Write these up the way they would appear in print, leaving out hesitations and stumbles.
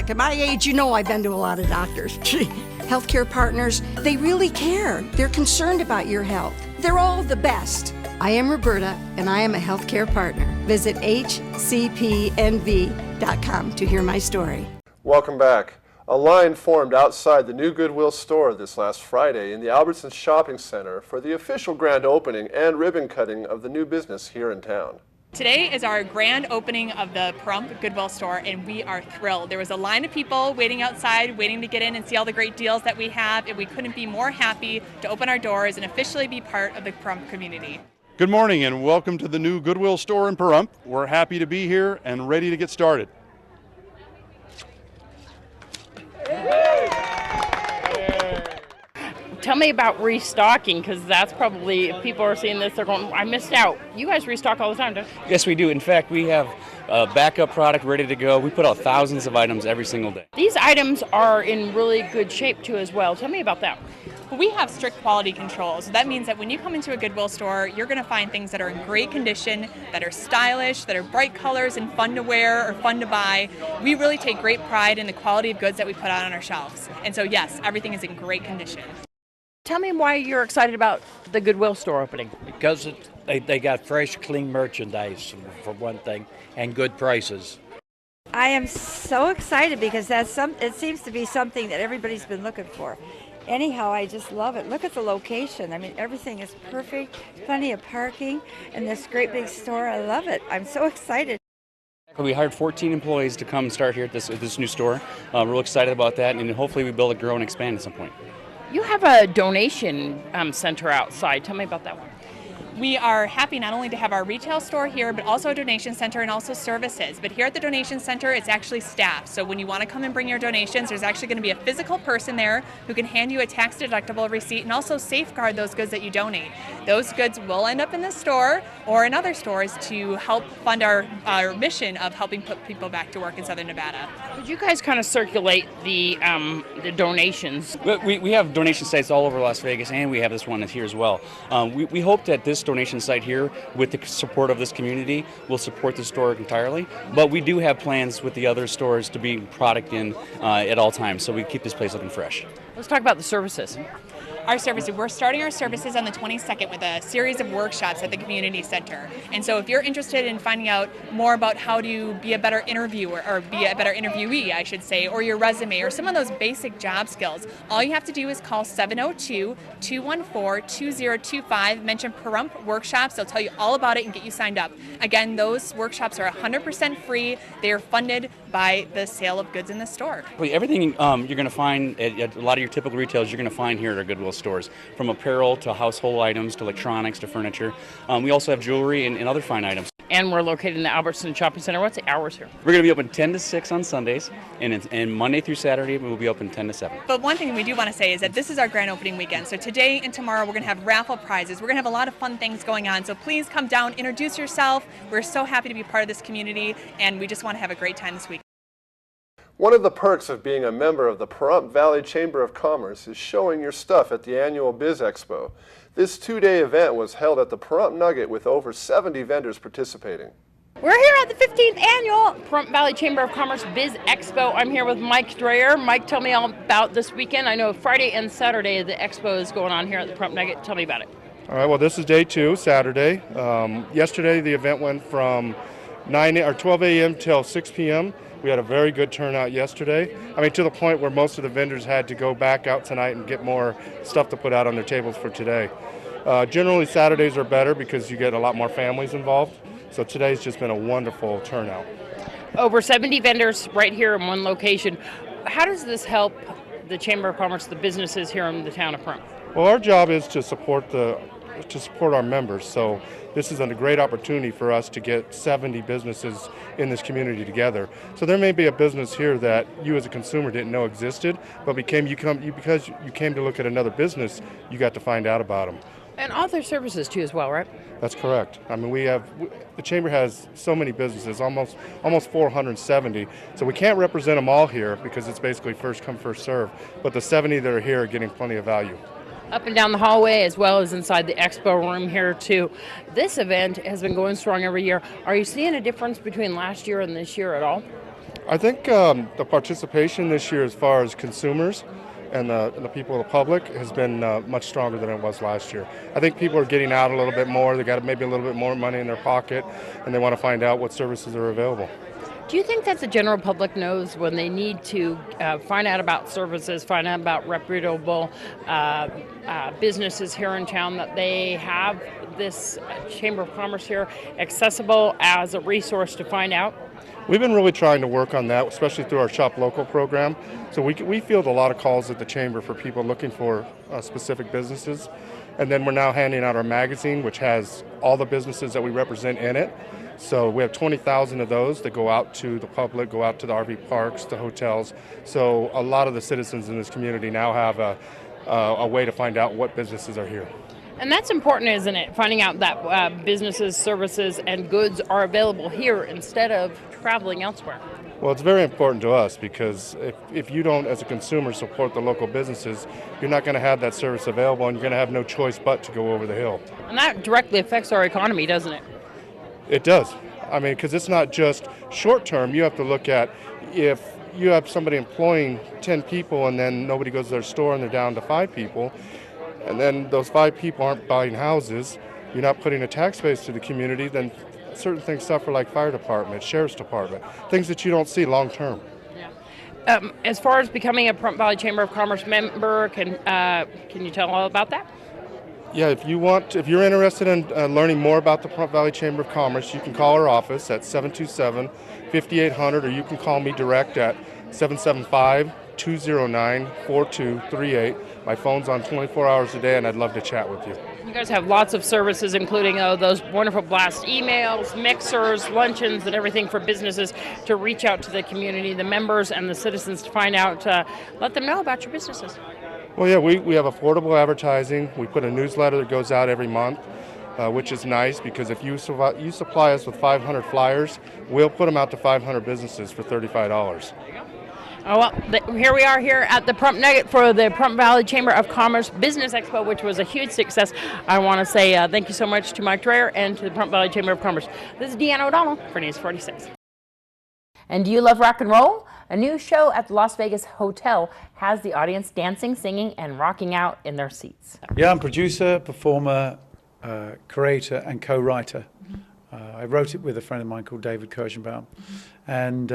At my age, you know I've been to a lot of doctors. Healthcare partners, they really care. They're concerned about your health. They're all the best. I am Roberta, and I am a healthcare partner. Visit hcpnv.com to hear my story. Welcome back. A line formed outside the new Goodwill store this last Friday in the Albertsons Shopping Center for the official grand opening and ribbon cutting of the new business here in town. Today is our grand opening of the Pahrump Goodwill store, and we are thrilled. There was a line of people waiting outside, waiting to get in and see all the great deals that we have, and we couldn't be more happy to open our doors and officially be part of the Pahrump community. Good morning and welcome to the new Goodwill store in Pahrump. We're happy to be here and ready to get started. Tell me about restocking, because that's probably, if people are seeing this, they're going, I missed out. You guys restock all the time, don't you? Yes, we do. In fact, we have a backup product ready to go. We put out thousands of items every single day. These items are in really good shape, too, as well. Tell me about that. We have strict quality control, so that means that when you come into a Goodwill store, you're going to find things that are in great condition, that are stylish, that are bright colors and fun to wear or fun to buy. We really take great pride in the quality of goods that we put out on our shelves. And so, yes, everything is in great condition. Tell me why you're excited about the Goodwill store opening. Because they got fresh, clean merchandise, for one thing, and good prices. I am so excited because it seems to be something that everybody's been looking for. Anyhow, I just love it. Look at the location. I mean, everything is perfect, plenty of parking, and this great big store. I love it. I'm so excited. We hired 14 employees to come start here at this new store. We're real excited about that, and hopefully we build it, grow, and expand at some point. You have a donation center outside. Tell me about that one. We are happy not only to have our retail store here, but also a donation center and also services. But here at the donation center, it's actually staffed. So when you want to come and bring your donations, there's actually going to be a physical person there who can hand you a tax-deductible receipt and also safeguard those goods that you donate. Those goods will end up in the store or in other stores to help fund our mission of helping put people back to work in Southern Nevada. Could you guys kind of circulate the donations? We have donation sites all over Las Vegas, and we have this one here as well. We hope that this donation site here, with the support of this community, will support the store entirely. But we do have plans with the other stores to be product in at all times, so we keep this place looking fresh. Let's talk about the services. We're starting our services on the 22nd with a series of workshops at the community center. And so if you're interested in finding out more about how to be a better interviewer, or be a better interviewee, I should say, or your resume, or some of those basic job skills, all you have to do is call 702-214-2025, mention Pahrump Workshops. They'll tell you all about it and get you signed up. Again, those workshops are 100% free. They are funded by the sale of goods in the store. Everything you're going to find at a lot of your typical retailers, you're going to find here at our Goodwill stores, from apparel to household items to electronics to furniture. We also have jewelry and other fine items. And we're located in the Albertsons Shopping Center. What's the hours here? We're going to be open 10 to 6 on Sundays, and Monday through Saturday we'll be open 10 to 7. But one thing we do want to say is that this is our grand opening weekend. So today and tomorrow we're going to have raffle prizes. We're going to have a lot of fun things going on. So please come down, introduce yourself. We're so happy to be part of this community, and we just want to have a great time this week. One of the perks of being a member of the Pahrump Valley Chamber of Commerce is showing your stuff at the annual Biz Expo. This 2-day event was held at the Pahrump Nugget with over 70 vendors participating. We're here at the 15th annual Pahrump Valley Chamber of Commerce Biz Expo. I'm here with Mike Dreyer. Mike, tell me all about this weekend. I know Friday and Saturday the expo is going on here at the Pahrump Nugget. Tell me about it. All right, well, this is day 2, Saturday. Yesterday the event went from 12 a.m. till 6 p.m. We had a very good turnout yesterday. I mean, to the point where most of the vendors had to go back out tonight and get more stuff to put out on their tables for today. Generally, Saturdays are better because you get a lot more families involved. So today's just been a wonderful turnout. Over 70 vendors right here in one location. How does this help the Chamber of Commerce, the businesses here in the town of Pahrump? Well, our job is to support our members. So this is a great opportunity for us to get 70 businesses in this community together. So there may be a business here that you as a consumer didn't know existed, but because you came to look at another business, you got to find out about them. And other services too as well, right? That's correct. I mean, the Chamber has so many businesses, almost 470. So we can't represent them all here because it's basically first come, first serve. But the 70 that are here are getting plenty of value. Up and down the hallway as well as inside the expo room here too. This event has been going strong every year. Are you seeing a difference between last year and this year at all? I think the participation this year as far as consumers and the people of the public has been much stronger than it was last year. I think people are getting out a little bit more. They got maybe a little bit more money in their pocket, and they want to find out what services are available. Do you think that the general public knows when they need to find out about services, find out about reputable businesses here in town, that they have this Chamber of Commerce here accessible as a resource to find out? We've been really trying to work on that, especially through our Shop Local program. So we field a lot of calls at the Chamber for people looking for specific businesses. And then we're now handing out our magazine, which has all the businesses that we represent in it. So we have 20,000 of those that go out to the public, go out to the RV parks, the hotels. So a lot of the citizens in this community now have a way to find out what businesses are here. And that's important, isn't it? Finding out that businesses, services, and goods are available here instead of traveling elsewhere. Well, it's very important to us because if you don't, as a consumer, support the local businesses, you're not going to have that service available, and you're going to have no choice but to go over the hill. And that directly affects our economy, doesn't it? It does. I mean, because it's not just short term. You have to look at if you have somebody employing 10 people and then nobody goes to their store and they're down to 5 people, and then those 5 people aren't buying houses, you're not putting a tax base to the community, then certain things suffer, like fire department, sheriff's department, things that you don't see long term. As far as becoming a Pahrump Valley Chamber of Commerce member, can you tell all about that? Yeah, if you're interested in learning more about the Pahrump Valley Chamber of Commerce, you can call our office at 727-5800, or you can call me direct at 775-209-4238. My phone's on 24 hours a day, and I'd love to chat with you. You guys have lots of services, including those wonderful blast emails, mixers, luncheons, and everything for businesses to reach out to the community, the members, and the citizens to find out, let them know about your businesses. Well, yeah, we have affordable advertising. We put a newsletter that goes out every month, which is nice because if you supply us with 500 flyers, we'll put them out to 500 businesses for $35. Oh, well, here we are here at the Pahrump Nugget for the Pahrump Valley Chamber of Commerce Business Expo, which was a huge success. I want to say thank you so much to Mike Dreyer and to the Pahrump Valley Chamber of Commerce. This is Deanna O'Donnell for News 46. And do you love rock and roll? A new show at the Las Vegas Hotel has the audience dancing, singing, and rocking out in their seats. Yeah, I'm producer, performer, creator, and co-writer. I wrote it with a friend of mine called David Kirschenbaum, and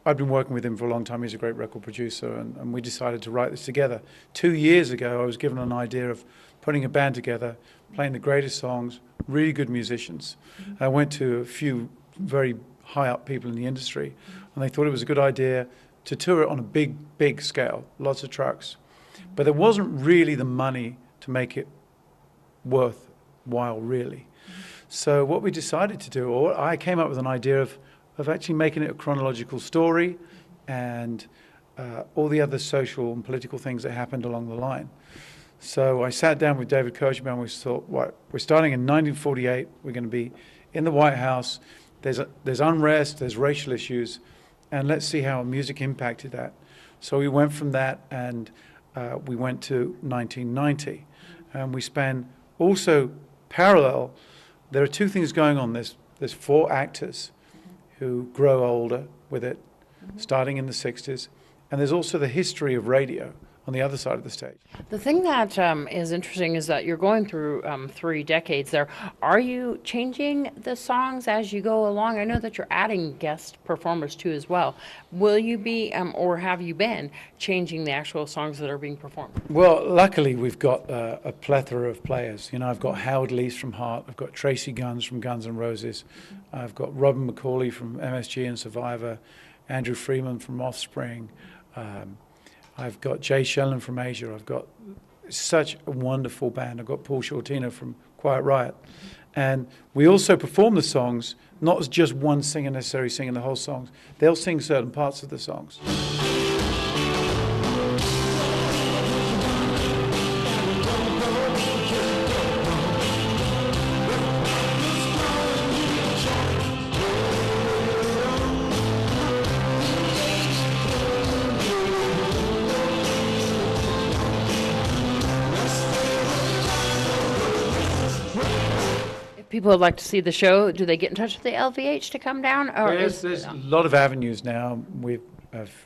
I've been working with him for a long time. He's a great record producer, and we decided to write this together. 2 years ago, I was given an idea of putting a band together, playing the greatest songs, really good musicians. I went to a few very high-up people in the industry, and they thought it was a good idea to tour it on a big scale, lots of trucks. But there wasn't really the money to make it worthwhile, really. So what we decided to do, or I came up with an idea of actually making it a chronological story and all the other social and political things that happened along the line. So I sat down with David Kirschenbaum, we thought, we're starting in 1948, we're going to be in the White House, there's unrest, there's racial issues, and let's see how music impacted that. So we went from that, and we went to 1990, and we span also parallel. There are 2 things going on. There's 4 actors who grow older with it, starting in the 60s, and there's also the history of radio on the other side of the stage. The thing that is interesting is that you're going through 3 decades there. Are you changing the songs as you go along? I know that you're adding guest performers too as well. Will you be, or have you been, changing the actual songs that are being performed? Well, luckily we've got a plethora of players. You know, I've got Howard Leese from Heart, I've got Tracy Guns from Guns N' Roses, I've got Robin McCauley from MSG and Survivor, Andrew Freeman from Offspring, I've got Jay Shellen from Asia. I've got such a wonderful band. I've got Paul Shortino from Quiet Riot. And we also perform the songs, not as just one singer necessarily singing the whole songs. They'll sing certain parts of the songs. people would like to see the show, do they get in touch with the LVH to come down? Or There's a lot of avenues now.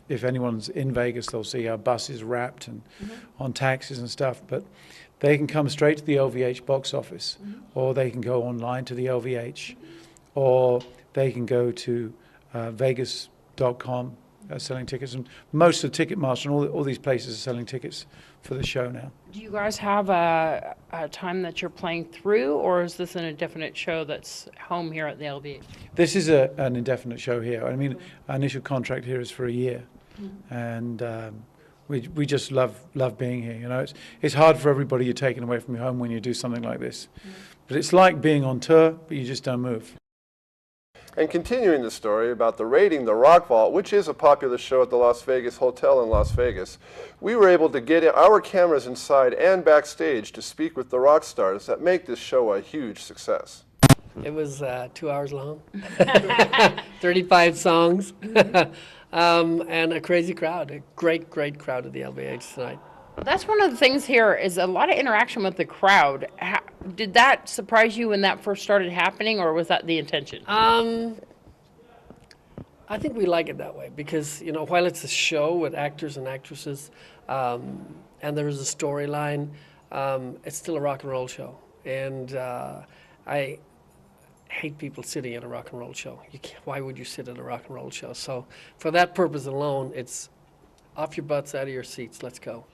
If anyone's in Vegas, they'll see our buses wrapped and on taxis and stuff. But they can come straight to the LVH box office, or they can go online to the LVH, or they can go to Vegas.com selling tickets. And most of Ticketmaster and all these places are selling tickets for the show now. Do you guys have a time that you're playing through, or is this an indefinite show that's home here at the LVH? This is an indefinite show here. I mean, our initial contract here is for a year, and we just love being here. You know, it's hard for everybody. You're taken away from your home when you do something like this, but it's like being on tour, but you just don't move. And continuing the story about the Raiding the Rock Vault, which is a popular show at the Las Vegas Hotel in Las Vegas, we were able to get our cameras inside and backstage to speak with the rock stars that make this show a huge success. It was 2 hours long, 35 songs, and a crazy crowd, a great crowd at the LVH tonight. That's one of the things here is a lot of interaction with the crowd. Did that surprise you when that first started happening, or was that the intention? I think we like it that way because, you know, while it's a show with actors and actresses, and there is a storyline, it's still a rock and roll show. And I hate people sitting at a rock and roll show. Why would you sit at a rock and roll show? So for that purpose alone, it's off your butts, out of your seats, let's go.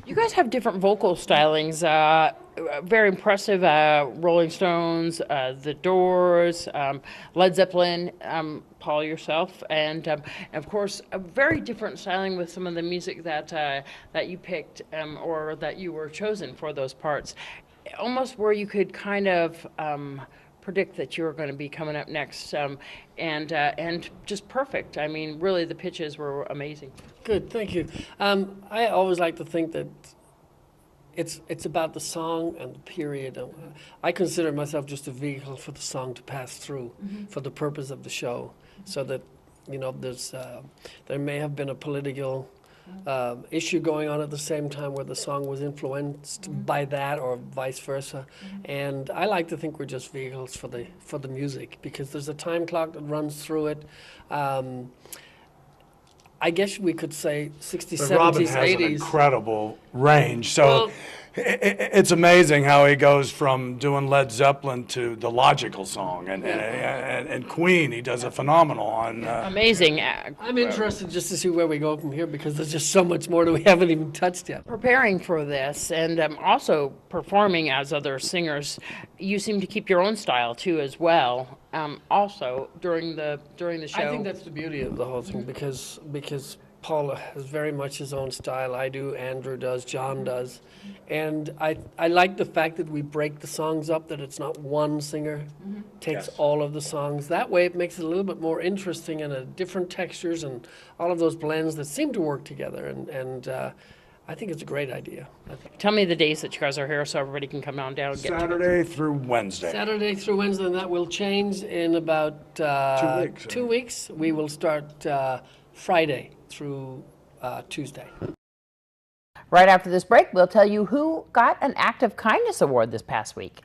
You guys have different vocal stylings. Very impressive. Rolling Stones, The Doors, Led Zeppelin, Paul yourself, and of course a very different styling with some of the music that you picked or that you were chosen for those parts. Almost where you could kind of predict that you were going to be coming up next, and just perfect. I mean, really, the pitches were amazing. Good, thank you. I always like to think that it's about the song and the period. I consider myself just a vehicle for the song to pass through for the purpose of the show, so that, you know, there may have been a political issue going on at the same time where the song was influenced by that, or vice versa. And I like to think we're just vehicles for the music, because there's a time clock that runs through it. I guess we could say 60s, But 70s, Robin has 80s. an incredible range. So it's amazing how he goes from doing Led Zeppelin to the Logical song, and Queen. He does a phenomenal on. Amazing. I'm interested just to see where we go from here, because there's just so much more that we haven't even touched yet. Preparing for this and also performing as other singers, you seem to keep your own style too as well. Also during the show. I think that's the beauty of the whole thing, because Paul has very much his own style. I do, Andrew does, John does. And I like the fact that we break the songs up, that it's not one singer takes all of the songs. That way it makes it a little bit more interesting, and different textures and all of those blends that seem to work together. And I think it's a great idea. Tell me the days that you guys are here so everybody can come on down and get Saturday through Wednesday. Saturday through Wednesday, and that will change in about 2 weeks. 2 weeks. We will start Friday through Tuesday. Right after this break, we'll tell you who got an Act of Kindness award this past week.